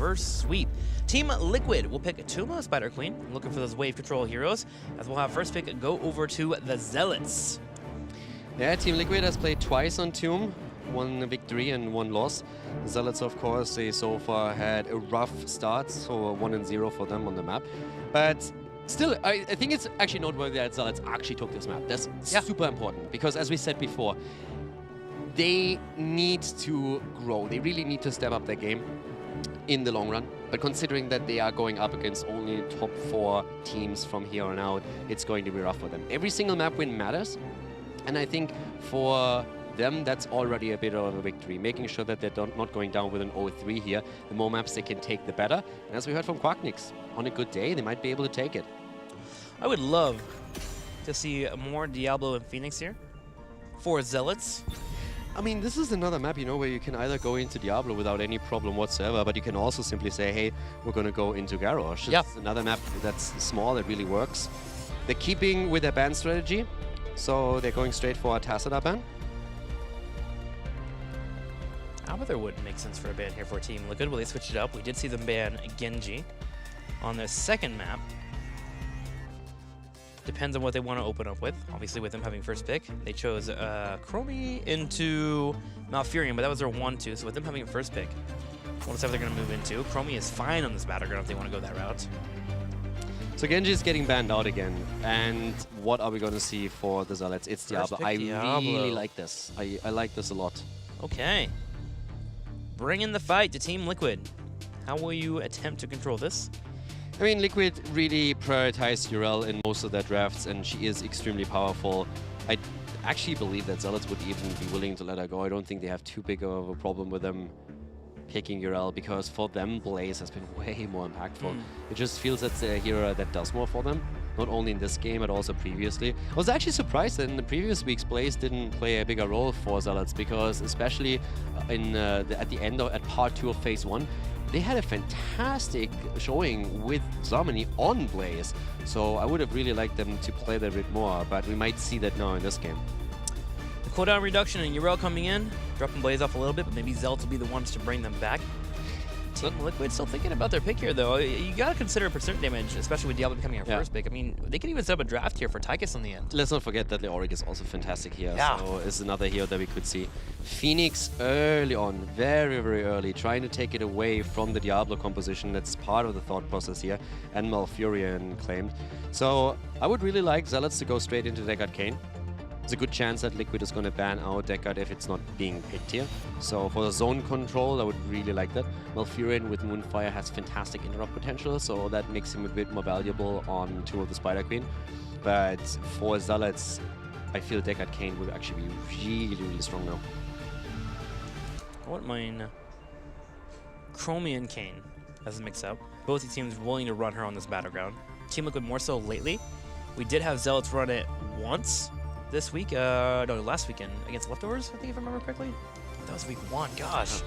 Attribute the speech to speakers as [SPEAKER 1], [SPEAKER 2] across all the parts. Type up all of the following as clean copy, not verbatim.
[SPEAKER 1] first sweep. Team Liquid will pick Tuma, Spider Queen, looking for those wave control heroes, as we'll have first pick go over to the Zealots.
[SPEAKER 2] Yeah, Team Liquid has played twice on Tomb, 1 victory and 1 loss. The Zealots, of course, they so far had a rough start, so 1-0 for them on the map. But still, I think it's actually noteworthy that Zealots actually took this map. That's super important, because as we said before, they need to grow. They really need to step up their game in the long run. But considering that they are going up against only top 4 teams from here on out, it's going to be rough for them. Every single map win matters. And I think for them, that's already a bit of a victory, making sure that they're not going down with an 0-3 here. The more maps they can take, the better. And as we heard from Quacknix, on a good day, they might be able to take it.
[SPEAKER 1] I would love to see more Diablo and Phoenix here for Zealots.
[SPEAKER 2] I mean, this is another map, you know, where you can either go into Diablo without any problem whatsoever, but you can also simply say, hey, we're going to go into Garrosh. It's another map that's small, that really works. They're keeping with their ban strategy, so they're going straight for a Tacita ban.
[SPEAKER 1] Abathur wouldn't make sense for a ban here for Team Liquid. Well, they switched it up. We did see them ban Genji on their second map. Depends on what they want to open up with. Obviously, with them having first pick, they chose Chromie into Malfurion, but that was their 1-2. So with them having first pick, we'll decide what they're going to move into. Chromie is fine on this battleground if they want to go that route.
[SPEAKER 2] So Genji is getting banned out again. And what are we going to see for the Zealots? It's Diablo. I really like this. I like this a lot.
[SPEAKER 1] Okay. Bring in the fight to Team Liquid. How will you attempt to control this?
[SPEAKER 2] I mean, Liquid really prioritized Urel in most of their drafts, and she is extremely powerful. I actually believe that Zealots would even be willing to let her go. I don't think they have too big of a problem with them picking Urel, because for them, Blaze has been way more impactful. It just feels that's a hero that does more for them, not only in this game, but also previously. I was actually surprised that in the previous weeks, Blaze didn't play a bigger role for Zealots, because especially at the end at part 2 of Phase 1, they had a fantastic showing with Zomany on Blaze. So I would have really liked them to play that a bit more, but we might see that now in this game.
[SPEAKER 1] The cooldown reduction and Urel coming in, dropping Blaze off a little bit, but maybe Zealots will be the ones to bring them back. Team Liquid still thinking about their pick here, though. You gotta consider percent damage, especially with Diablo becoming our first pick. I mean, they could even set up a draft here for Tychus in the end.
[SPEAKER 2] Let's not forget that Leoric is also fantastic here. So it's another hero that we could see. Phoenix early on, very, very early, trying to take it away from the Diablo composition. That's part of the thought process here. And Malfurion claimed. So I would really like Zealots to go straight into Deckard Cain. There's a good chance that Liquid is going to ban out Deckard if it's not being picked here. So for the zone control, I would really like that. Malfurion with Moonfire has fantastic interrupt potential, so that makes him a bit more valuable on 2 of the Spider Queen. But for Zealots, I feel Deckard Cain would actually be really, really strong now.
[SPEAKER 1] I wouldn't mind Chromie and Cain as a mix-up. Both these teams willing to run her on this battleground. Team Liquid more so lately. We did have Zealots run it once this week, no, last weekend against Leftovers, I think, if I remember correctly. That was week 1, gosh.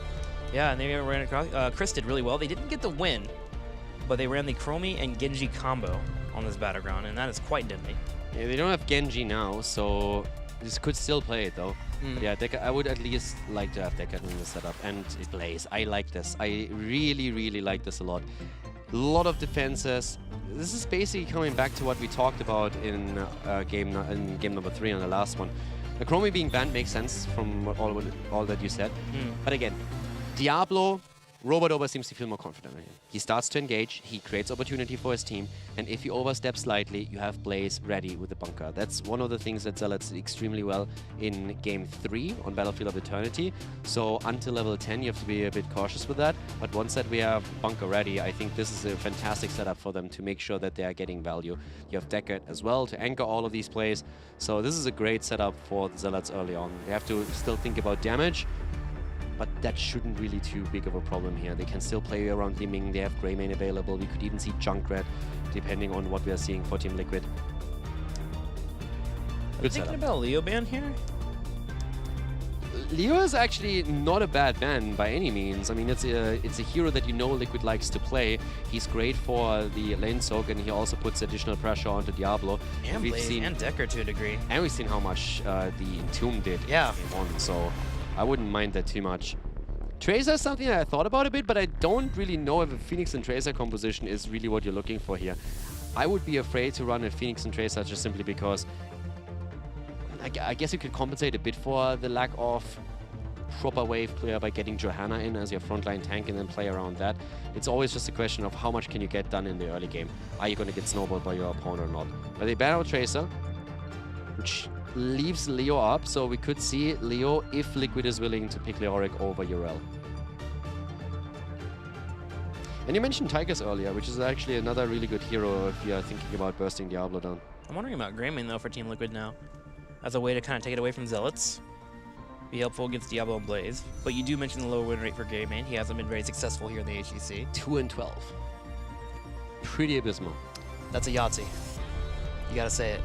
[SPEAKER 1] Yeah, and they ran across. Chris did really well. They didn't get the win, but they ran the Chromie and Genji combo on this battleground, and that is quite deadly.
[SPEAKER 2] Yeah, they don't have Genji now, so this could still play it, though. Yeah, I would at least like to have Deckard in the setup. And Blaze, I like this. I really, really like this a lot. A lot of defenses. This is basically coming back to what we talked about in game number 3 on the last one. The Chromie being banned makes sense from all that you said. But again, Diablo, Robodoba seems to feel more confident in him. He starts to engage, he creates opportunity for his team, and if he oversteps slightly, you have Blaze ready with the bunker. That's one of the things that Zealots did extremely well in Game 3 on Battlefield of Eternity. So until level 10, you have to be a bit cautious with that. But once that we have bunker ready, I think this is a fantastic setup for them to make sure that they are getting value. You have Deckard as well to anchor all of these plays. So this is a great setup for the Zealots early on. They have to still think about damage, but that shouldn't really too big of a problem here. They can still play around Liming, they have Greymane available, we could even see Junkrat, depending on what we are seeing for Team Liquid.
[SPEAKER 1] Good thinking about Leo ban here?
[SPEAKER 2] Leo is actually not a bad ban by any means. I mean, it's a hero that you know Liquid likes to play. He's great for the lane soak, and he also puts additional pressure onto Diablo.
[SPEAKER 1] And Blaze and Deckard to a degree.
[SPEAKER 2] And we've seen how much the Entomb did in Game 1, so I wouldn't mind that too much. Tracer is something that I thought about a bit, but I don't really know if a Phoenix and Tracer composition is really what you're looking for here. I would be afraid to run a Phoenix and Tracer just simply because I guess you could compensate a bit for the lack of proper wave clear by getting Johanna in as your frontline tank and then play around that. It's always just a question of how much can you get done in the early game. Are you going to get snowballed by your opponent or not? But they ban out Tracer, which leaves Leo up, so we could see Leo if Liquid is willing to pick Leoric over Urel. And you mentioned Tigers earlier, which is actually another really good hero if you're thinking about bursting Diablo down.
[SPEAKER 1] I'm wondering about Greymane though for Team Liquid now, as a way to kind of take it away from Zealots. Be helpful against Diablo and Blaze. But you do mention the low win rate for Greymane. He hasn't been very successful here in the HGC.
[SPEAKER 2] 2-12. Pretty abysmal.
[SPEAKER 1] That's a Yahtzee. You gotta say it.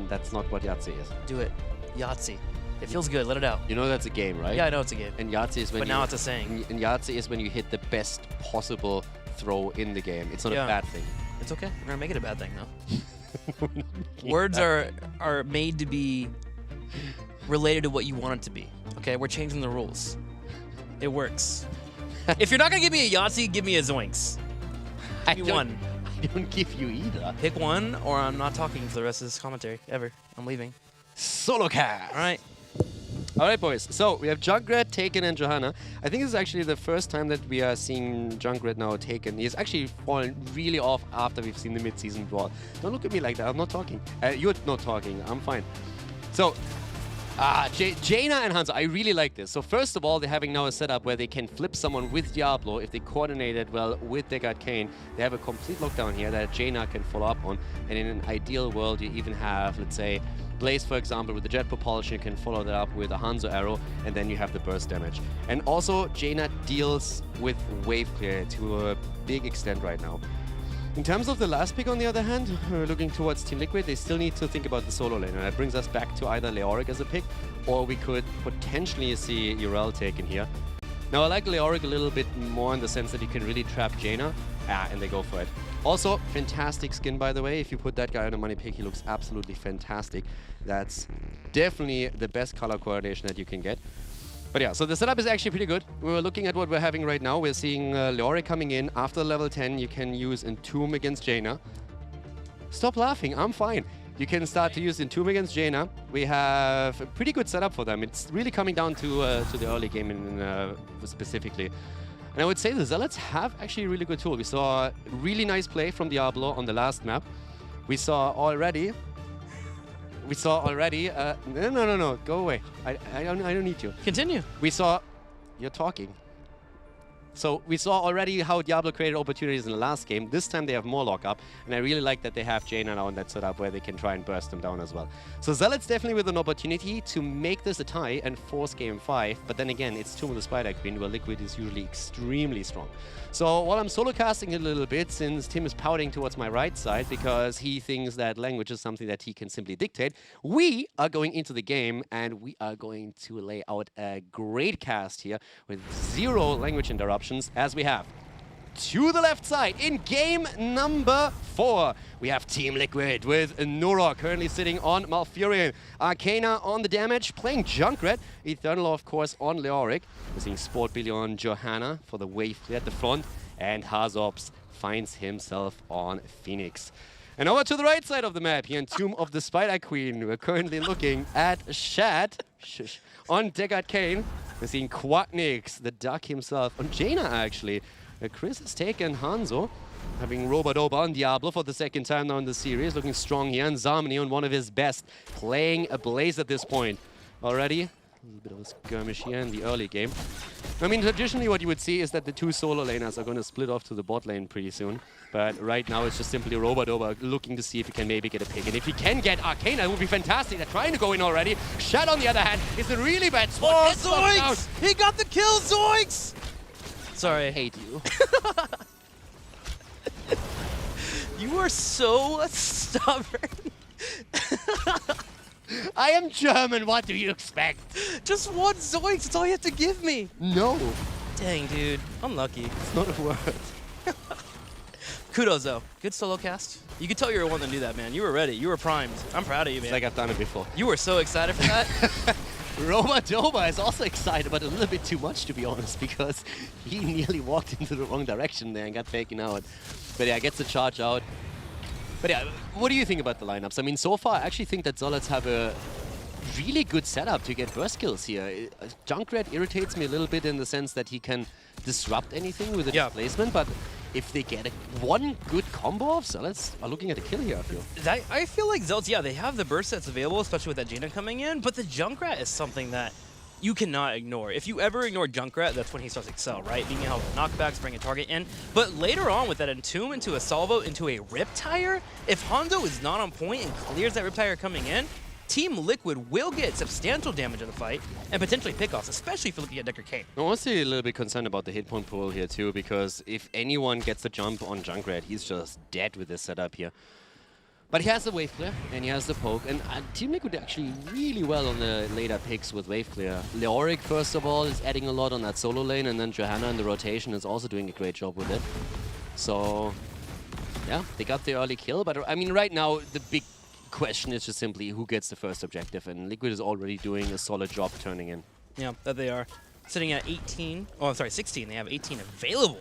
[SPEAKER 2] That's not what Yahtzee is.
[SPEAKER 1] Do it. Yahtzee. It feels good. Let it out.
[SPEAKER 2] You know that's a game, right?
[SPEAKER 1] Yeah, I know it's a game.
[SPEAKER 2] And Yahtzee is when
[SPEAKER 1] but now it's a saying.
[SPEAKER 2] And Yahtzee is when you hit the best possible throw in the game. It's not a bad thing.
[SPEAKER 1] It's okay. We're gonna make it a bad thing though. Words are made to be related to what you want it to be. Okay, we're changing the rules. It works. If you're not gonna give me a Yahtzee, give me a Zoinks. Give me one.
[SPEAKER 2] I don't give you either.
[SPEAKER 1] Pick one, or I'm not talking for the rest of this commentary ever. I'm leaving.
[SPEAKER 2] Solo cast.
[SPEAKER 1] All right.
[SPEAKER 2] All right, boys. So we have Junkrat, Taken, and Johanna. I think this is actually the first time that we are seeing Junkrat now Taken. He's actually fallen really off after we've seen the mid-season brawl. Don't look at me like that. I'm not talking. You're not talking. I'm fine. So, Jaina and Hanzo, I really like this. So first of all, they're having now a setup where they can flip someone with Diablo if they coordinate it well with Deckard Cain. They have a complete lockdown here that Jaina can follow up on. And in an ideal world, you even have, let's say, Blaze, for example, with the jet propulsion, you can follow that up with a Hanzo arrow, and then you have the burst damage. And also, Jaina deals with wave clear to a big extent right now. In terms of the last pick, on the other hand, looking towards Team Liquid, they still need to think about the solo lane. And that brings us back to either Leoric as a pick, or we could potentially see Urel taken here. Now, I like Leoric a little bit more in the sense that he can really trap Jaina, and they go for it. Also, fantastic skin, by the way. If you put that guy on a money pick, he looks absolutely fantastic. That's definitely the best color coordination that you can get. But yeah, so the setup is actually pretty good. We're looking at what we're having right now. We're seeing Leoric coming in. After level 10, you can use Entomb against Jaina. Stop laughing, I'm fine. You can start to use Entomb against Jaina. We have a pretty good setup for them. It's really coming down to the early game specifically. And I would say the Zealots have actually a really good tool. We saw a really nice play from Diablo on the last map. We saw already... No, go away. I don't need you.
[SPEAKER 1] Continue.
[SPEAKER 2] We saw... You're talking. So we saw already how Diablo created opportunities in the last game. This time they have more lockup, and I really like that they have Jaina now in that setup where they can try and burst them down as well. So Zealots definitely with an opportunity to make this a tie and force game 5, but then again, it's Tomb of the Spider Queen, where Liquid is usually extremely strong. So while I'm solo casting a little bit, since Tim is pouting towards my right side because he thinks that language is something that he can simply dictate, we are going into the game and we are going to lay out a great cast here with 0 language interruptions, as we have. To the left side, in game number 4, we have Team Liquid with Nora currently sitting on Malfurion, Arcana on the damage, playing Junkrat, Eternal of course on Leoric. We're seeing Sport Billy on Johanna for the wave clear at the front, and Hazops finds himself on Phoenix. And over to the right side of the map here in Tomb of the Spider Queen, we're currently looking at Shad on Deckard Cain. We're seeing Quacknix, the duck himself, on Jaina actually. Chris has taken Hanzo, having Robodoba on Diablo for the second time now in the series, looking strong here, and Zamni on one of his best, playing a Blaze at this point. Already, a little bit of a skirmish here in the early game. I mean, traditionally what you would see is that the 2 solo laners are going to split off to the bot lane pretty soon. But right now it's just simply Robodoba looking to see if he can maybe get a pick. And if he can get Arcana, it would be fantastic. They're trying to go in already. Shad, on the other hand, is a really bad spot.
[SPEAKER 1] Oh, Zoinks! He got the kill, Zoinks! Sorry.
[SPEAKER 2] I hate you.
[SPEAKER 1] You are so stubborn.
[SPEAKER 2] I am German, what do you expect?
[SPEAKER 1] Just one Zoinks, that's all you have to give me.
[SPEAKER 2] No.
[SPEAKER 1] Dang, dude. Unlucky.
[SPEAKER 2] It's not a word.
[SPEAKER 1] Kudos, though. Good solo cast. You could tell you were one to do that, man. You were ready. You were primed. I'm proud of you, man.
[SPEAKER 2] It's like I've done it before.
[SPEAKER 1] You were so excited for that.
[SPEAKER 2] Robodoba is also excited, but a little bit too much, to be honest, because he nearly walked into the wrong direction there and got taken out. But yeah, gets the charge out. But yeah, what do you think about the lineups? I mean, so far, I actually think that Zealots have a really good setup to get burst kills here. Junkrat irritates me a little bit in the sense that he can disrupt anything with a displacement, but if they get one good combo of Zealots, are looking at a kill here, I feel.
[SPEAKER 1] I feel like Zealots, yeah, they have the burst sets available, especially with that Jaina coming in, but the Junkrat is something that you cannot ignore. If you ever ignore Junkrat, that's when he starts to excel, right? Being able to knockbacks, bring a target in. But later on, with that Entomb into a Salvo, into a Riptire, if Hanzo is not on point and clears that Riptire coming in, Team Liquid will get substantial damage in the fight and potentially pickoffs, especially if you're looking at Decker Kane.
[SPEAKER 2] I'm honestly a little bit concerned about the hit point pool here too, because if anyone gets the jump on Junkrat, he's just dead with this setup here. But he has the Wave Clear and he has the poke, and Team Liquid actually really well on the later picks with Wave Clear. Leoric, first of all, is adding a lot on that solo lane, and then Johanna in the rotation is also doing a great job with it. So, yeah, they got the early kill, but I mean, right now, the big question is just simply who gets the first objective, and Liquid is already doing a solid job turning in.
[SPEAKER 1] Yeah, that they are. Sitting at 18, oh, I'm sorry, 16. They have 18 available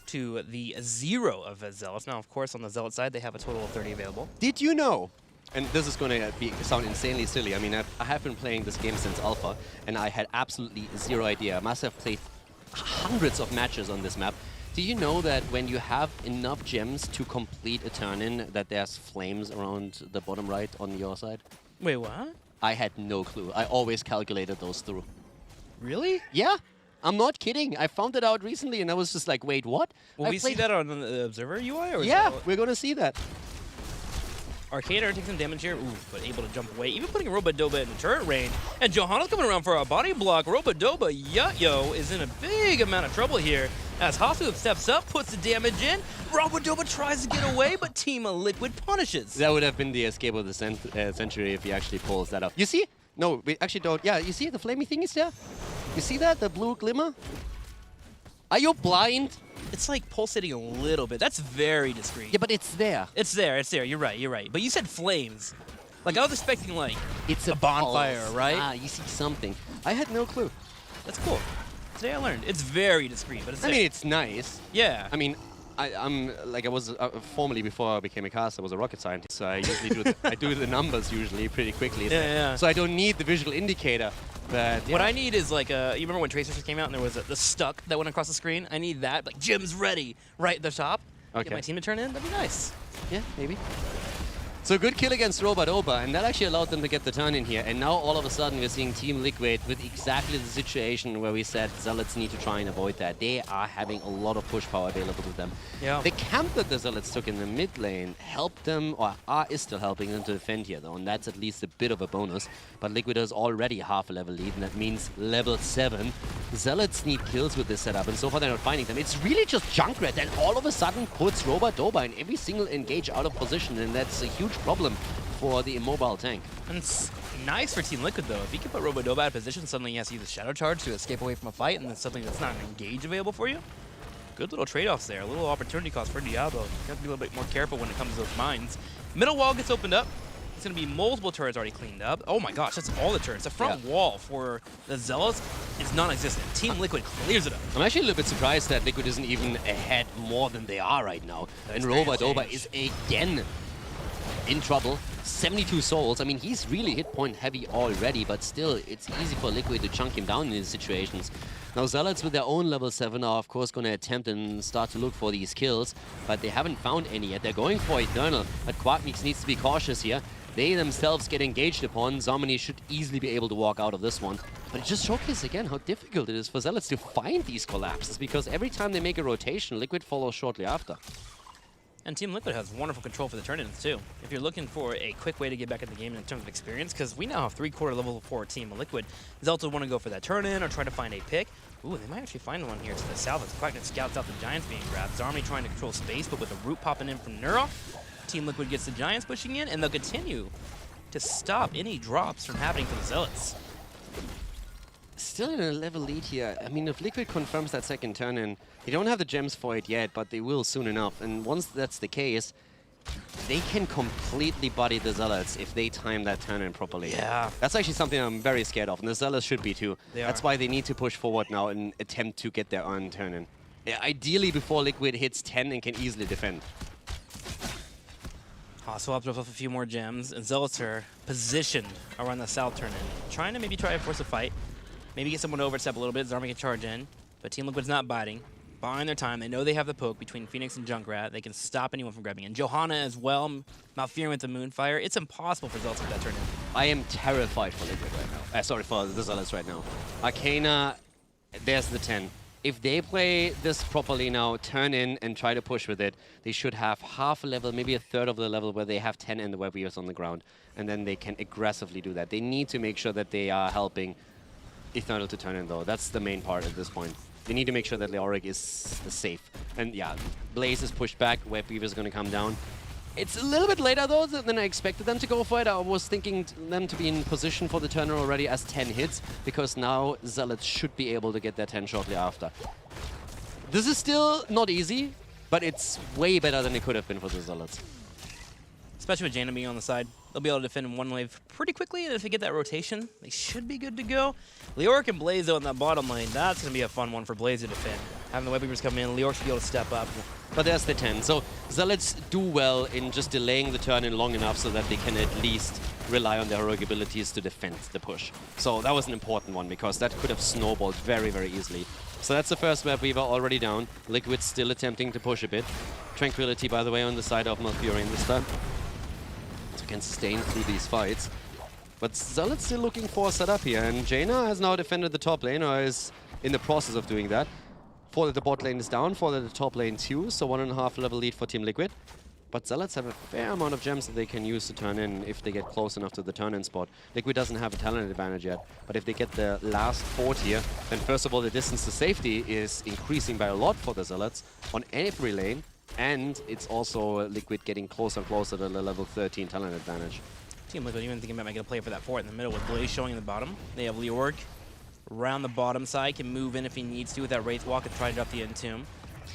[SPEAKER 1] to the 0 of Zealots. Now, of course, on the Zealot side, they have a total of 30 available.
[SPEAKER 2] Did you know, and this is going to sound insanely silly, I mean, I have been playing this game since Alpha, and I had absolutely zero idea. I must have played hundreds of matches on this map. Do you know that when you have enough gems to complete a turn-in, that there's flames around the bottom right on your side?
[SPEAKER 1] Wait, what?
[SPEAKER 2] I had no clue. I always calculated those through.
[SPEAKER 1] Really?
[SPEAKER 2] Yeah. I'm not kidding. I found it out recently, and I was just like, wait, what?
[SPEAKER 1] Will we see that on the Observer UI? Or
[SPEAKER 2] yeah, we're going to see that.
[SPEAKER 1] Arcader takes some damage here, ooh, but able to jump away, even putting Robodoba in the turret range. And Johanna's coming around for a body block. Robodoba, yo, is in a big amount of trouble here. As Hasu steps up, puts the damage in. Robodoba tries to get away, but Team Liquid punishes.
[SPEAKER 2] That would have been the escape of the century if he actually pulls that up. You see? No, we actually don't. Yeah, you see the flamey thing is there? You see that? The blue glimmer? Are you blind?
[SPEAKER 1] It's like pulsating a little bit. That's very discreet.
[SPEAKER 2] Yeah, but it's there.
[SPEAKER 1] It's there. You're right. But you said flames. Like, I was expecting, like,
[SPEAKER 2] it's
[SPEAKER 1] a bonfire,
[SPEAKER 2] pulse.
[SPEAKER 1] right?
[SPEAKER 2] Ah, you see something. I had no clue.
[SPEAKER 1] That's cool. Today I learned. It's very discreet, but it's there.
[SPEAKER 2] I mean, it's nice.
[SPEAKER 1] Yeah.
[SPEAKER 2] I mean, I'm like I was formerly before I became a caster, I was a rocket scientist, so I usually do I do the numbers usually pretty quickly.
[SPEAKER 1] Yeah.
[SPEAKER 2] So I don't need the visual indicator. But yeah.
[SPEAKER 1] What I need is like you remember when Tracers came out and there was the stuck that went across the screen? I need that, like Jim's ready, right at the top.
[SPEAKER 2] Okay.
[SPEAKER 1] Get my team to turn in. That'd be nice.
[SPEAKER 2] Yeah, maybe. So good kill against Robodoba, and that actually allowed them to get the turn in here. And now all of a sudden we're seeing Team Liquid with exactly the situation where we said Zealots need to try and avoid that. They are having a lot of push power available to them.
[SPEAKER 1] Yeah.
[SPEAKER 2] The camp that the Zealots took in the mid lane helped them, or is still helping them to defend here though, and that's at least a bit of a bonus. But Liquid is already half a level lead, and that means level 7. Zealots need kills with this setup, and so far they're not finding them. It's really just Junkrat that all of a sudden puts Robodoba in every single engage out of position, and that's a huge problem for the immobile tank.
[SPEAKER 1] And it's nice for Team Liquid, though. If you can put Robodoba out of position, suddenly he has to use a Shadow Charge to escape away from a fight, and then something that's not an engage available for you. Good little trade-offs there. A little opportunity cost for Diablo. You have to be a little bit more careful when it comes to those mines. Middle wall gets opened up. It's going to be multiple turrets already cleaned up. Oh my gosh, that's all the turrets. The front wall for the Zealots is non-existent. Team Liquid clears it up.
[SPEAKER 2] I'm actually a little bit surprised that Liquid isn't even ahead more than they are right now. And Robodoba is again in trouble. 72 souls. I mean, he's really hit point heavy already, but still, it's easy for Liquid to chunk him down in these situations. Now, Zealots with their own level 7 are, of course, going to attempt and start to look for these kills, but they haven't found any yet. They're going for Eternal, but Quackmix needs to be cautious here. They themselves get engaged upon. Zomani should easily be able to walk out of this one. But it just showcases again how difficult it is for Zealots to find these collapses, because every time they make a rotation, Liquid follows shortly after.
[SPEAKER 1] And Team Liquid has wonderful control for the turn-ins, too. If you're looking for a quick way to get back in the game in terms of experience, because we now have 3/4 level 4 Team Liquid, Zealots will want to go for that turn-in or try to find a pick. Ooh, they might actually find one here to the south. As Quacknet scouts out the Giants being grabbed. Zarmany trying to control space, but with a root popping in from Neuroff, Team Liquid gets the Giants pushing in, and they'll continue to stop any drops from happening for the Zealots.
[SPEAKER 2] Still in a level lead here. I mean, if Liquid confirms that second turn-in, they don't have the gems for it yet, but they will soon enough. And once that's the case, they can completely body the Zealots if they time that turn in properly.
[SPEAKER 1] Yeah.
[SPEAKER 2] That's actually something I'm very scared of, and the Zealots should be too. That's why they need to push forward now and attempt to get their own turn in. Yeah, ideally before Liquid hits 10 and can easily defend.
[SPEAKER 1] Swaps up a few more gems, and Zealots are positioned around the south turn in. Trying to maybe try to force a fight. Maybe get someone to overstep a little bit. Zarmi can charge in, but Team Liquid's not biting. Buying their time. They know they have the poke between Phoenix and Junkrat. They can stop anyone from grabbing in. Johanna as well, Malfurion with the Moonfire. It's impossible for Zealots to get that turn in.
[SPEAKER 2] I am terrified for Liquid right now. Sorry, for the Zealots right now. Arcana, there's the 10. If they play this properly now, turn in and try to push with it, they should have half a level, maybe a third of the level where they have 10 and the web weavers on the ground. And then they can aggressively do that. They need to make sure that they are helping Eternal to turn in though. That's the main part at this point. They need to make sure that Leoric is safe. And yeah, Blaze is pushed back, web weaver is going to come down. It's a little bit later though than I expected them to go for it. I was thinking them to be in position for the turner already as 10 hits, because now Zealots should be able to get their 10 shortly after. This is still not easy, but it's way better than it could have been for the Zealots.
[SPEAKER 1] Especially with Jaina being on the side. They'll be able to defend in one wave pretty quickly, and if they get that rotation, they should be good to go. Leoric and Blaze though in that bottom lane, that's going to be a fun one for Blaze to defend. Having the web weavers come in, Leoric should be able to step up.
[SPEAKER 2] But there's the 10. So Zealots do well in just delaying the turn in long enough so that they can at least rely on their heroic abilities to defend the push. So that was an important one, because that could have snowballed very, very easily. So that's the first web weaver already down. Liquid still attempting to push a bit. Tranquility, by the way, on the side of Malfurion this time. So can sustain through these fights. But Zealots still looking for a setup here, and Jaina has now defended the top lane, or is in the process of doing that. 4 that the bot lane is down, 4 that the top lane too, so 1.5 level lead for Team Liquid. But Zealots have a fair amount of gems that they can use to turn in if they get close enough to the turn-in spot. Liquid doesn't have a talent advantage yet, but if they get the last 4 here, then first of all the distance to safety is increasing by a lot for the Zealots on every lane, and it's also Liquid getting closer and closer to the level 13 talent advantage.
[SPEAKER 1] Team Liquid even thinking about making a play for that fort in the middle with Blaze showing in the bottom. They have Leoric around the bottom side, can move in if he needs to with that Wraith Walk and try to drop the Entomb.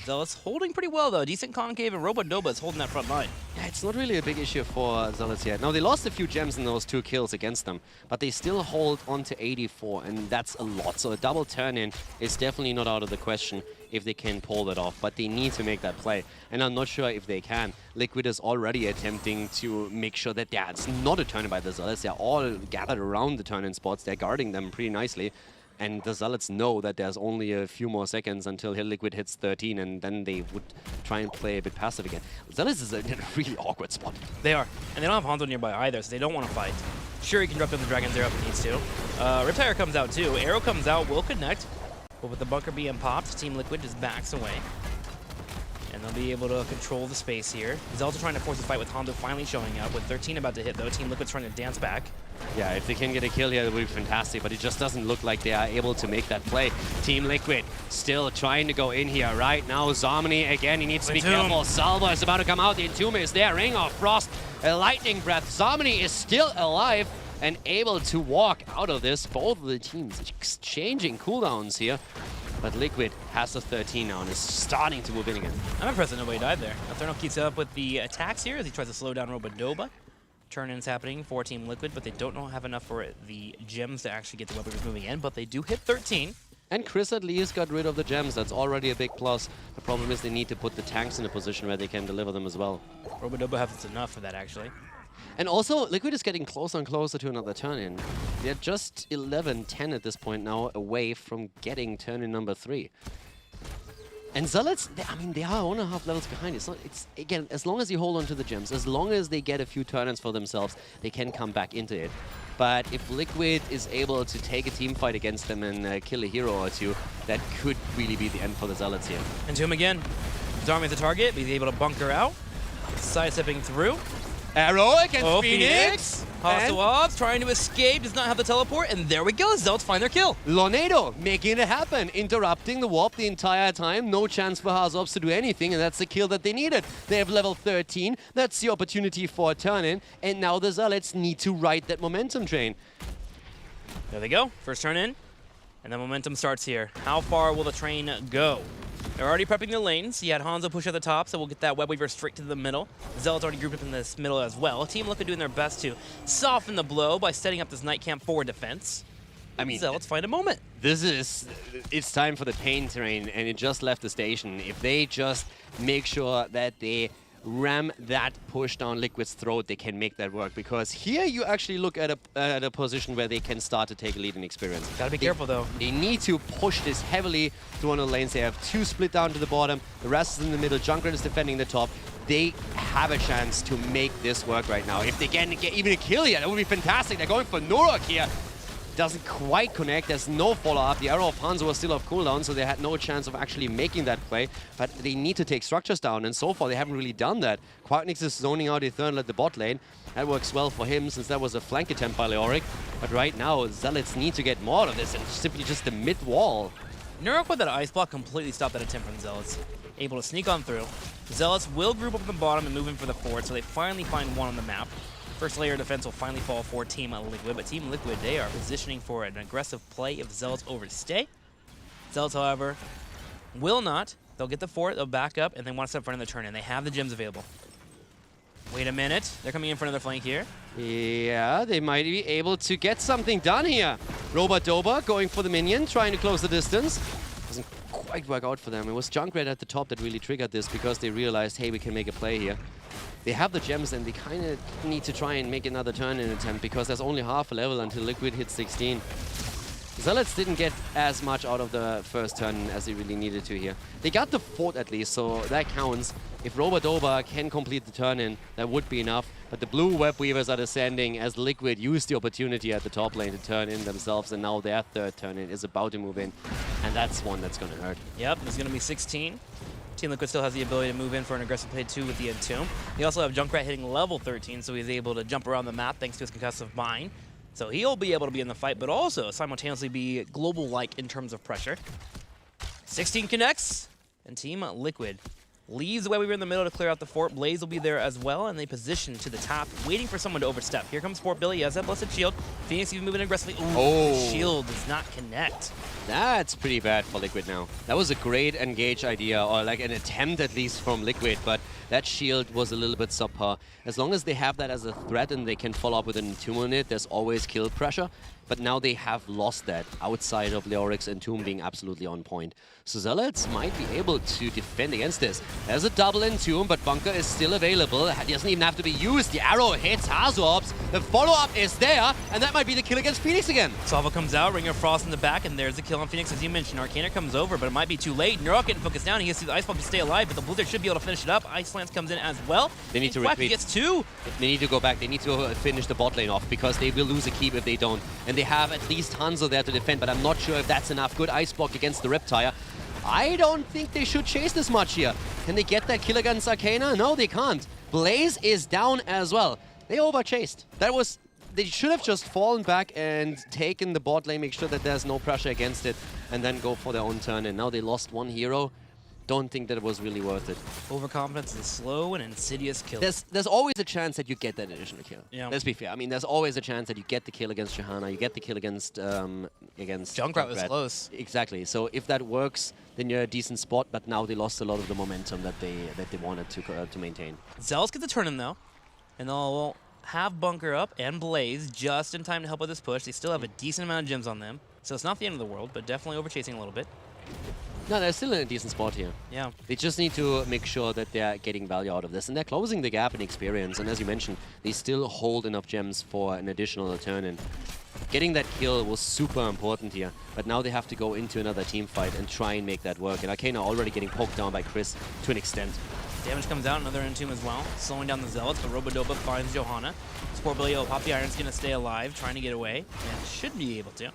[SPEAKER 1] Zealots holding pretty well though. Decent concave, and Robodoba is holding that front line. Yeah,
[SPEAKER 2] it's not really a big issue for Zealots yet. Now, they lost a few gems in those 2 kills against them, but they still hold on to 84, and that's a lot. So a double turn-in is definitely not out of the question if they can pull that off, but they need to make that play, and I'm not sure if they can. Liquid is already attempting to make sure that, yeah, it's not a turn-in by the Zealots. They're all gathered around the turn-in spots. They're guarding them pretty nicely. And the Zealots know that there's only a few more seconds until Liquid hits 13, and then they would try and play a bit passive again. Zealots is in a really awkward spot.
[SPEAKER 1] They are. And they don't have Hanzo nearby either, so they don't want to fight. Sure, he can drop down the Dragon's Arrow if he needs to. Riptire comes out too. Arrow comes out, will connect. But with the bunker being popped, Team Liquid just backs away. And they'll be able to control the space here. He's also trying to force a fight with Hondo finally showing up. With 13 about to hit though, Team Liquid's trying to dance back.
[SPEAKER 2] Yeah, if they can get a kill here, it would be fantastic, but it just doesn't look like they are able to make that play. Team Liquid still trying to go in here right now. Zomni, again, he needs to be careful. Salva is about to come out. The Entomb is there. Ring of Frost, a Lightning Breath. Zomni is still alive and able to walk out of this. Both of the teams exchanging cooldowns here. But Liquid has a 13 now and is starting to move in again.
[SPEAKER 1] I'm impressed that nobody died there. Eternal keeps up with the attacks here as he tries to slow down Robodoba. Turn-ins happening for Team Liquid, but they don't have enough for the gems to actually get the web weavers moving in, but they do hit 13.
[SPEAKER 2] And Chris at least got rid of the gems. That's already a big plus. The problem is they need to put the tanks in a position where they can deliver them as well.
[SPEAKER 1] Robodoba has enough for that, actually.
[SPEAKER 2] And also, Liquid is getting closer and closer to another turn-in. They're just 11-10 at this point now away from getting turn-in number 3. And Zealots, I mean, they are 1.5 levels behind. It's again, as long as you hold on to the gems, as long as they get a few turn-ins for themselves, they can come back into it. But if Liquid is able to take a team fight against them and kill a hero or two, that could really be the end for the Zealots here.
[SPEAKER 1] Entomb again. Zarmi is the target, but he's able to bunker out. Sidestepping through.
[SPEAKER 2] Arrow against Phoenix.
[SPEAKER 1] Hostile trying to escape, does not have the teleport, and there we go. Zealots find their kill.
[SPEAKER 2] Lonedo making it happen, interrupting the warp the entire time. No chance for Hazobs to do anything, and that's the kill that they needed. They have level 13. That's the opportunity for a turn-in, and now the Zealots need to ride that momentum train.
[SPEAKER 1] There they go. First turn in, and the momentum starts here. How far will the train go? They're already prepping the lanes. You had Hanzo push at the top, so we'll get that Web Weaver straight to the middle. Zealots already grouped up in this middle as well. Team Liquid doing their best to soften the blow by setting up this Night Camp forward defense.
[SPEAKER 2] I mean,
[SPEAKER 1] Zealots find a moment.
[SPEAKER 2] It's time for the pain train, and it just left the station. If they just make sure that they ram that push down Liquid's throat, they can make that work. Because here you actually look at a position where they can start to take a lead in experience.
[SPEAKER 1] Gotta be careful though.
[SPEAKER 2] They need to push this heavily to one of the lanes. They have 2 split down to the bottom. The rest is in the middle. Junkrat is defending the top. They have a chance to make this work right now. If they can get even a kill here, that would be fantastic. They're going for Nurok here. Doesn't quite connect. There's no follow-up. The arrow of Hanzo was still off cooldown, so they had no chance of actually making that play. But they need to take structures down, and so far they haven't really done that. Quacknix is zoning out Eternal at the bot lane. That works well for him, since that was a flank attempt by Leoric. But right now, Zealots need to get more out of this, and simply just the mid-wall.
[SPEAKER 1] Nurok with that ice block completely stopped that attempt from Zealots. Able to sneak on through. Zealots will group up at the bottom and move in for the fort, so they finally find one on the map. First layer of defense will finally fall for Team Liquid, but Team Liquid, they are positioning for an aggressive play if Zealots overstay. Zealots, however, will not. They'll get the fort, they'll back up, and they want to step in front of the turn, and they have the gems available. Wait a minute. They're coming in for another flank here.
[SPEAKER 2] Yeah, they might be able to get something done here. Roba-Doba going for the minion, trying to close the distance. Doesn't quite work out for them. It was Junkrat at the top that really triggered this, because they realized, hey, we can make a play here. They have the gems, and they kind of need to try and make another turn-in attempt, because there's only half a level until Liquid hits 16. Zealots didn't get as much out of the first turn as they really needed to here. They got the fort at least, so that counts. If Roba-Doba can complete the turn-in, that would be enough. But the blue Web Weavers are descending as Liquid used the opportunity at the top lane to turn in themselves, and now their third turn-in is about to move in. And that's one that's going to hurt.
[SPEAKER 1] Yep, there's going to be 16. Team Liquid still has the ability to move in for an aggressive play 2 with the Entomb. They also have Junkrat hitting level 13, so he's able to jump around the map thanks to his concussive bind. So he'll be able to be in the fight, but also simultaneously be global-like in terms of pressure. 16 connects, and Team Liquid leaves the Web Weaver in the middle to clear out the fort. Blaze will be there as well, and they position to the top, waiting for someone to overstep. Here comes Fort Billy. He has that Blessed Shield. Phoenix even moving aggressively. Ooh, the shield does not connect.
[SPEAKER 2] That's pretty bad for Liquid now. That was a great engage idea, or like an attempt at least from Liquid, but that shield was a little bit subpar. As long as they have that as a threat and they can follow up with an Entomb on it, there's always kill pressure. But now they have lost that outside of Leoric's Entomb being absolutely on point. So Zealots might be able to defend against this. There's a double Entomb, but Bunker is still available. It doesn't even have to be used. The arrow hits Hazorps. The follow-up is there, and that might be the kill against Phoenix again.
[SPEAKER 1] Salva comes out, Ring of Frost in the back, and there's the kill on Phoenix. As you mentioned, Arcana comes over, but it might be too late. Nurok getting focused down. He gets to the Ice Bomb to stay alive, but the Blizzard should be able to finish it up. Ice Lance comes in as well.
[SPEAKER 2] They need to retreat.
[SPEAKER 1] Gets 2.
[SPEAKER 2] They need to go back. They need to finish the bot lane off, because they will lose a keep if they don't. And they have at least Hanzo there to defend, but I'm not sure if that's enough. Good ice block against the Reptile. I don't think they should chase this much here. Can they get that kill against Arcana? No, they can't. Blaze is down as well. They overchased. They should have just fallen back and taken the bot lane, make sure that there's no pressure against it, and then go for their own turn. And now they lost one hero. Don't think that it was really worth it.
[SPEAKER 1] Overconfidence is slow and insidious kill.
[SPEAKER 2] There's always a chance that you get that additional kill.
[SPEAKER 1] Yeah.
[SPEAKER 2] Let's be fair. I mean, there's always a chance that you get the kill against Johanna, you get the kill against
[SPEAKER 1] Junkrat was close.
[SPEAKER 2] Exactly. So if that works, then you're a decent spot. But now they lost a lot of the momentum that they wanted to maintain.
[SPEAKER 1] Zealots get the turn in though, and they'll have Bunker up and Blaze just in time to help with this push. They still have a decent amount of gems on them, so it's not the end of the world, but definitely overchasing a little bit.
[SPEAKER 2] No, they're still in a decent spot here.
[SPEAKER 1] Yeah.
[SPEAKER 2] They just need to make sure that they're getting value out of this. And they're closing the gap in experience. And as you mentioned, they still hold enough gems for an additional turn. And getting that kill was super important here. But now they have to go into another team fight and try and make that work. And Arcana already getting poked down by Chris to an extent.
[SPEAKER 1] Damage comes out, another Entomb as well. Slowing down the Zealots, but Roba-Doba finds Johanna. Sport Billy will pop the Iron's going to stay alive, trying to get away. And should be able to.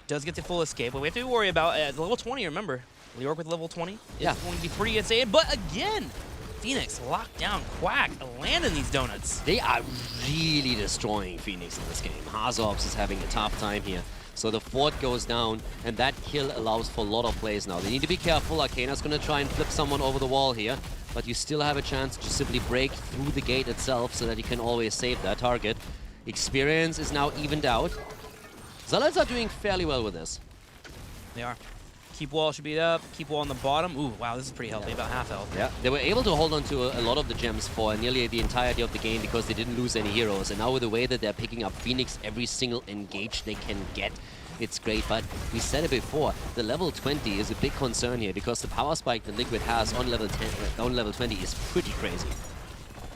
[SPEAKER 1] Does get the full escape. What we have to worry about at level 20, remember. Leoric with level 20 is going to be pretty insane. But again, Phoenix locked down Quack, landing these donuts.
[SPEAKER 2] They are really destroying Phoenix in this game. Hazorps is having a tough time here. So the fort goes down, and that kill allows for a lot of plays now. They need to be careful. Arcana's going to try and flip someone over the wall here. But you still have a chance to simply break through the gate itself so that you can always save that target. Experience is now evened out. Zealots are doing fairly well with this.
[SPEAKER 1] They are. Keep wall should be up. Keep wall on the bottom. Ooh, wow, this is pretty healthy. About half health.
[SPEAKER 2] Yeah, they were able to hold on to a lot of the gems for nearly the entirety of the game because they didn't lose any heroes. And now with the way that they're picking up Phoenix every single engage they can get, it's great. But we said it before, the level 20 is a big concern here because the power spike that Liquid has on level 10, on level 20 is pretty crazy.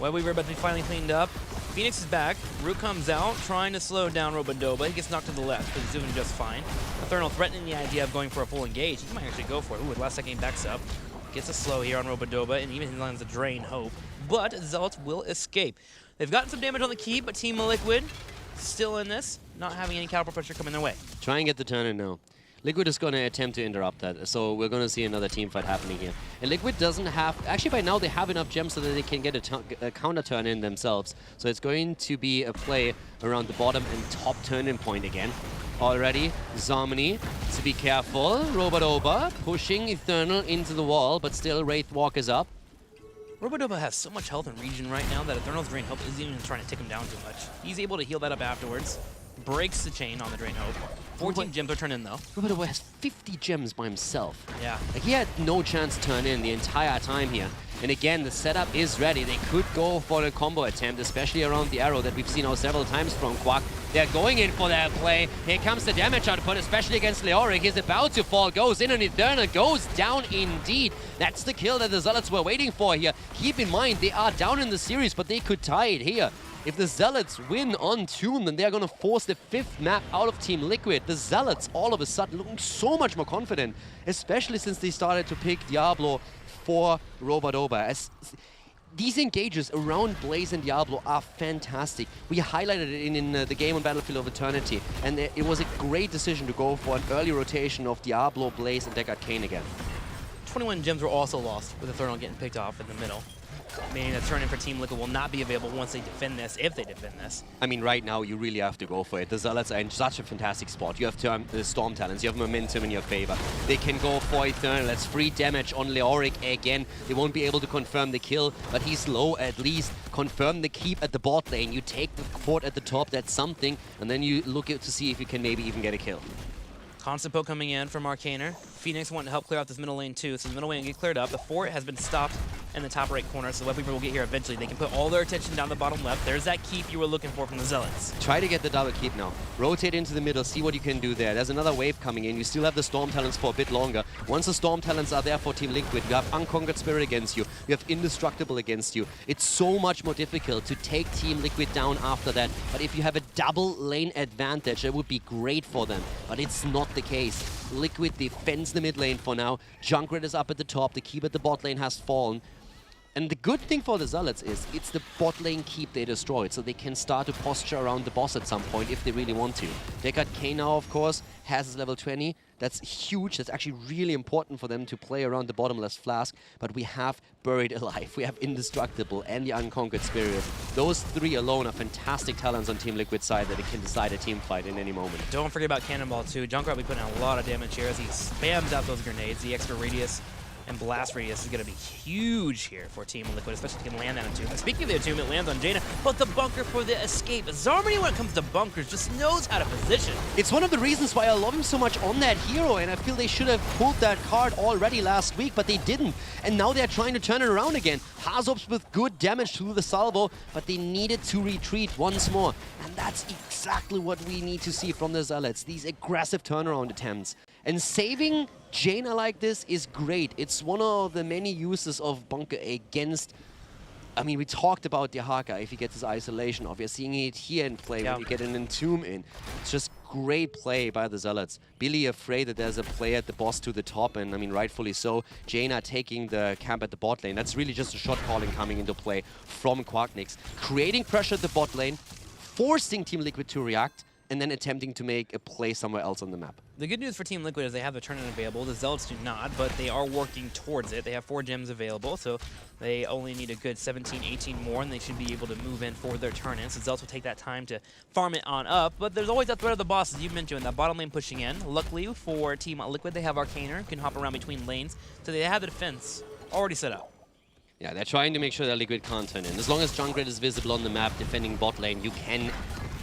[SPEAKER 1] Well, we were about to be finally cleaned up. Phoenix is back. Root comes out, trying to slow down Robodoba. He gets knocked to the left, but he's doing just fine. Eternal threatening the idea of going for a full engage. He might actually go for it. Ooh, last second he backs up. Gets a slow here on Robodoba, and even lands a Drain Hope. But Zealots will escape. They've gotten some damage on the keep, but Team Liquid still in this, not having any counter pressure coming their way.
[SPEAKER 2] Try and get the turn in now. Liquid is going to attempt to interrupt that, so we're going to see another team fight happening here. And Liquid doesn't have... Actually, by now they have enough gems so that they can get a counter turn in themselves. So it's going to be a play around the bottom and top turn-in point again. Already, Zomni, to be careful. Robodoba pushing Eternal into the wall, but still Wraithwalk is up.
[SPEAKER 1] Robodoba has so much health in region right now that Eternal's Drain Hope isn't even trying to tick him down too much. He's able to heal that up afterwards. Breaks the chain on the Drain Hope. 14 gems are turned in though.
[SPEAKER 2] Robodoba has 50 gems by himself.
[SPEAKER 1] Yeah.
[SPEAKER 2] Like, he had no chance to turn in the entire time here. And again, the setup is ready. They could go for the combo attempt, especially around the arrow that we've seen now several times from Quack. They're going in for that play. Here comes the damage output, especially against Leoric. He's about to fall, goes in, and Eternal goes down indeed. That's the kill that the Zealots were waiting for here. Keep in mind, they are down in the series, but they could tie it here. If the Zealots win on Tune, then they're going to force the 5th map out of Team Liquid. The Zealots, all of a sudden, looking so much more confident, especially since they started to pick Diablo for Robodoba. As these engages around Blaze and Diablo are fantastic. We highlighted it in the game on Battlefield of Eternity, and it was a great decision to go for an early rotation of Diablo, Blaze, and Deckard Cain again.
[SPEAKER 1] 21 gems were also lost with Eternal getting picked off in the middle. Meaning the turn-in for Team Liquid will not be available once they defend this, if they defend this.
[SPEAKER 2] I mean, right now, you really have to go for it. The Zealots are in such a fantastic spot. You have the Storm Talents, you have momentum in your favor. They can go for Eternal. That's free damage on Leoric again. They won't be able to confirm the kill, but he's low at least. Confirm the keep at the bot lane. You take the fort at the top, that's something, and then you look to see if you can maybe even get a kill.
[SPEAKER 1] Constant poke coming in from Arcaner. Phoenix wanting to help clear out this middle lane too, so the middle lane will get cleared up. The fort has been stopped in the top right corner, so the Web Weaver will get here eventually. They can put all their attention down the bottom left. There's that keep you were looking for from the Zealots.
[SPEAKER 2] Try to get the double keep now. Rotate into the middle, see what you can do there. There's another wave coming in. You still have the Storm Talents for a bit longer. Once the Storm Talents are there for Team Liquid, you have Unconquered Spirit against you. You have Indestructible against you. It's so much more difficult to take Team Liquid down after that. But if you have a double lane advantage, that would be great for them. But it's not the case. Liquid defends the mid lane for now. Junkrat is up at the top. The keep at the bot lane has fallen. And the good thing for the Zealots is it's the bot lane keep they destroyed, so they can start to posture around the boss at some point if they really want to. Deckard Cain now, of course, has his level 20. That's huge. That's actually really important for them to play around the bottomless flask. But we have Buried Alive, we have Indestructible, and the Unconquered Spirit. Those three alone are fantastic talents on Team Liquid's side that it can decide a team fight in any moment.
[SPEAKER 1] Don't forget about Cannonball too. Junkrat will be putting out a lot of damage here as he spams out those grenades. The extra radius and blast radius is going to be huge here for Team Liquid, especially if they can land that attunement. Speaking of the attunement, lands on Jaina, but the bunker for the escape. Zarmany, when it comes to bunkers, just knows how to position.
[SPEAKER 2] It's one of the reasons why I love him so much on that hero, and I feel they should have pulled that card already last week, but they didn't. And now they're trying to turn it around again. Hazops with good damage through the salvo, but they needed to retreat once more. And that's exactly what we need to see from the Zealots, these aggressive turnaround attempts. And saving Jaina like this is great. It's one of the many uses of bunker against... I mean, we talked about Dehaka if he gets his isolation off. You're seeing it here in play when you get an entomb in. It's just great play by the Zealots. Billy afraid that there's a play at the boss to the top, and I mean, rightfully so. Jaina taking the camp at the bot lane. That's really just a shot calling coming into play from Quacknix. Creating pressure at the bot lane, forcing Team Liquid to react, and then attempting to make a play somewhere else on the map.
[SPEAKER 1] The good news for Team Liquid is they have the turn-in available. The Zealots do not, but they are working towards it. They have 4 gems available, so they only need a good 17, 18 more, and they should be able to move in for their turn-in. So Zealots will take that time to farm it on up, but there's always that threat of the boss, as you mentioned, that bottom lane pushing in. Luckily for Team Liquid, they have Arcaner, can hop around between lanes, so they have the defense already set up.
[SPEAKER 2] Yeah, they're trying to make sure that Liquid can't turn in. As long as Junkrat is visible on the map defending bot lane, you can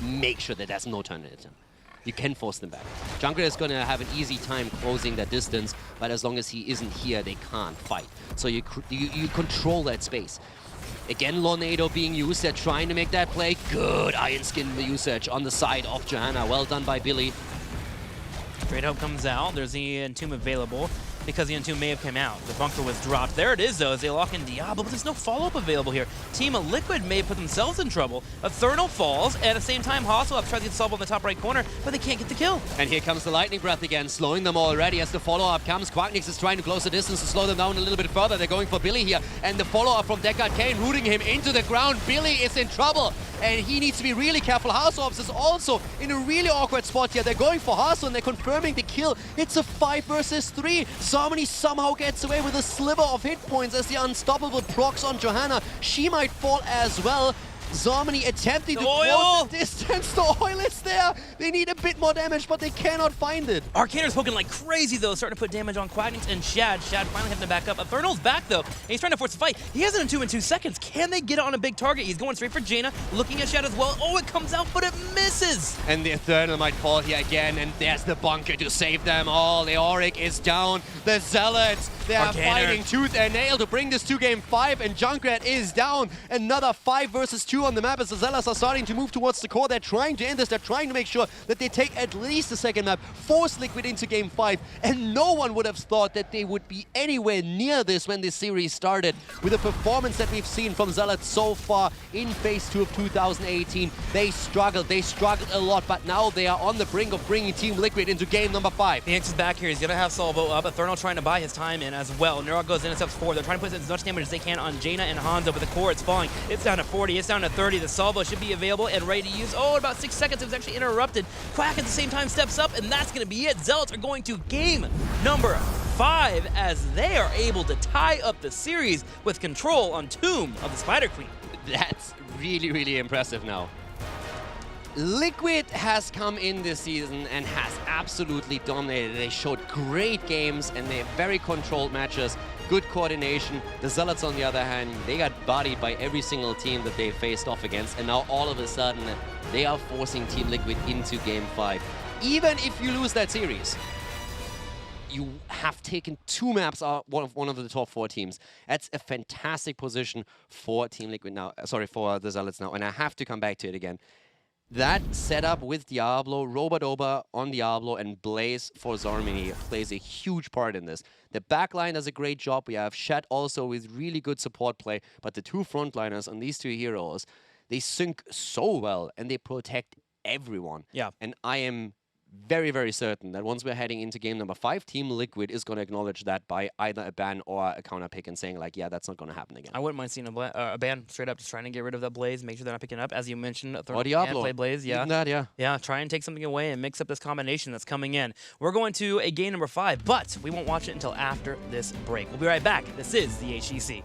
[SPEAKER 2] make sure that there's no turn in attempt. You can force them back. Junkrat is going to have an easy time closing that distance, but as long as he isn't here, they can't fight. So you control that space. Again, Lornado being used. They're trying to make that play. Good Iron Skin usage on the side of Johanna. Well done by Billy.
[SPEAKER 1] Great Hope comes out. There's the Entomb available because the Entomb may have come out. The bunker was dropped. There it is, though, as they lock in Diablo, but there's no follow-up available here. Team Liquid may have put themselves in trouble. Eternal falls, and at the same time, Hasselhoff tries to get Solvo in the top right corner, but they can't get the kill.
[SPEAKER 2] And here comes the Lightning Breath again, slowing them already as the follow-up comes. Quacknix is trying to close the distance to slow them down a little bit further. They're going for Billy here, and the follow-up from Deckard Kane rooting him into the ground. Billy is in trouble, and he needs to be really careful. Hasselhoff is also in a really awkward spot here. They're going for Hasso, and they're confirming the kill. It's a 5 versus 3. Zomany somehow gets away with a sliver of hit points as the unstoppable procs on Johanna. She might fall as well. Zomany attempting to close the distance. The oil is there. They need a bit more damage, but they cannot find it.
[SPEAKER 1] Arcaner's poking like crazy, though, starting to put damage on Quacknix and Shad. Shad finally having to back up. Eternal's back, though, and he's trying to force a fight. He has an Entomb in 2 seconds. Can they get on a big target? He's going straight for Jaina, looking at Shad as well. Oh, it comes out, but it misses.
[SPEAKER 2] And the Eternal might fall here again, and there's the bunker to save them all. The Auric is down. The Zealots, they are fighting tooth and nail to bring this to game 5, and Junkrat is down. Another 5 versus 2 on the map as the Zealots are starting to move towards the core. They're trying to end this. They're trying to make sure that they take at least the second map, force Liquid into game 5, and no one would have thought that they would be anywhere near this when this series started. With the performance that we've seen from Zealots so far in phase 2 of 2018, they struggled a lot, but now they are on the brink of bringing Team Liquid into game number 5.
[SPEAKER 1] Phoenix is back here. He's going to have Solvo up. Eternal trying to buy his time in as well. Neurok goes in and steps forward. They're trying to put as much damage as they can on Jaina and Hanzo, but the core is falling. It's down to 40. It's down to 30. The Solvo should be available and ready to use. Oh, in about 6 seconds, it was actually interrupted. Quack at the same time steps up, and that's going to be it. Zealots are going to game number 5 as they are able to tie up the series with control on Tomb of the Spider Queen.
[SPEAKER 2] That's really, really impressive now. Liquid has come in this season and has absolutely dominated. They showed great games and they're very controlled matches, good coordination. The Zealots, on the other hand, they got bodied by every single team that they faced off against, and now all of a sudden they are forcing Team Liquid into game 5. Even if you lose that series, you have taken 2 maps out one of the top 4 teams. That's a fantastic position for Team Liquid now. Sorry, for the Zealots now, and I have to come back to it again. That setup with Diablo, Robodoba on Diablo, and Blaze for Zomany plays a huge part in this. The backline does a great job. We have Shed also with really good support play, but the 2 frontliners on these 2 heroes, they sync so well and they protect everyone.
[SPEAKER 1] Yeah.
[SPEAKER 2] And I am very, very certain that once we're heading into game number 5, Team Liquid is going to acknowledge that by either a ban or a counter pick and saying like, yeah, that's not going to happen again.
[SPEAKER 1] I wouldn't mind seeing a ban straight up, just trying to get rid of that Blaze, make sure they're not picking up. As you mentioned,
[SPEAKER 2] or Diablo.
[SPEAKER 1] Play Blaze, yeah.
[SPEAKER 2] Even that, yeah.
[SPEAKER 1] Yeah, try and take something away and mix up this combination that's coming in. We're going to a game number 5, but we won't watch it until after this break. We'll be right back. This is the HGC.